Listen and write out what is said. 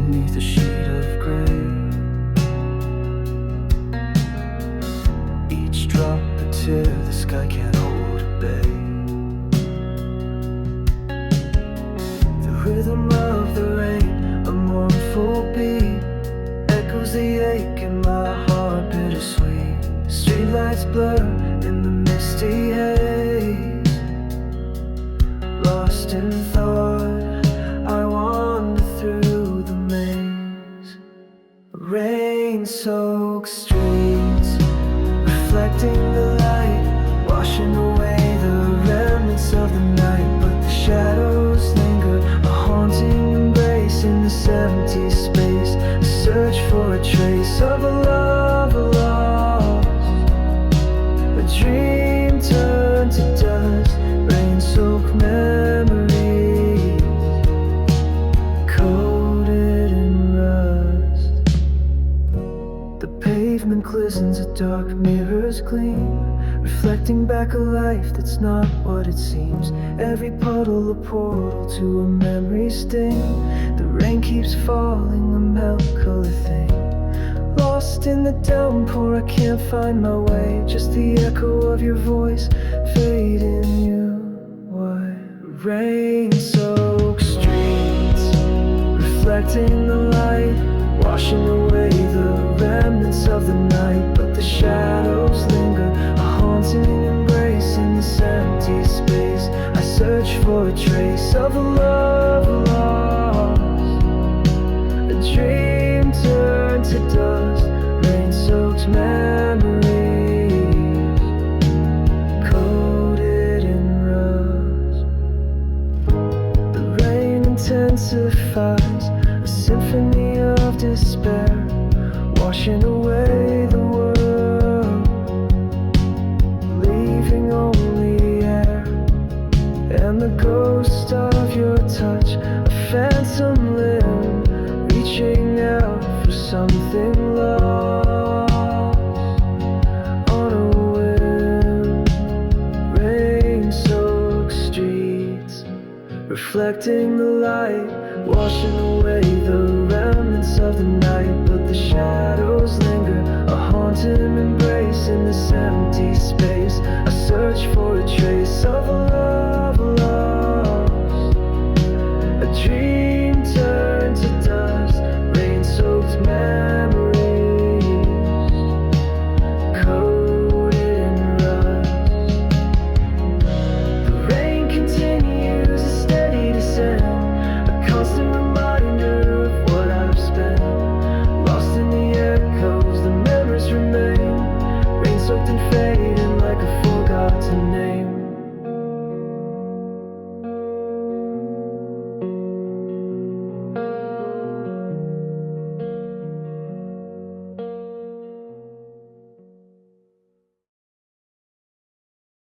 beneath a sheet of gray. Each drop a tear the sky can't hold at bay. The rhythm of the rain, a mournful beat, echoes the ache in my heart, bittersweet. Streetlights blur in the misty haze. Lost in thought, I wander through the maze. Rain-soaked streets, reflecting the light, washing away the remnants of the night. But the shadows linger, a haunting embrace in this empty space. A search for a trace of a love lost, a dream turned to dust, rain-soaked memories coated in rust. The pavement glistens, a dark mirror's gleam, reflecting back a life that's not what it seems. Every puddle a portal to a memory sting. The rain keeps falling, a melt-colored thing. Lost in the downpour, I can't find my way. Just the echo of your voice, fading you white. Rain-soaked streets, reflecting the light, washing away the remnants of the night. But the shadows linger, a haunting embrace in this empty space. I search for a trace of a love lost, a dream turned to dust, rain-soaked memories coated in rust. The rain intensifies, a symphony of despair, washing away the world, leaving only air and the ghost of your touch, a phantom limb reaching out for something lost on a whim. Rain-soaked streets, reflecting the light, washing away the remnants of the night. But the shadows linger, a haunting embrace in this empty space. I search for a trace of a love lost, a dream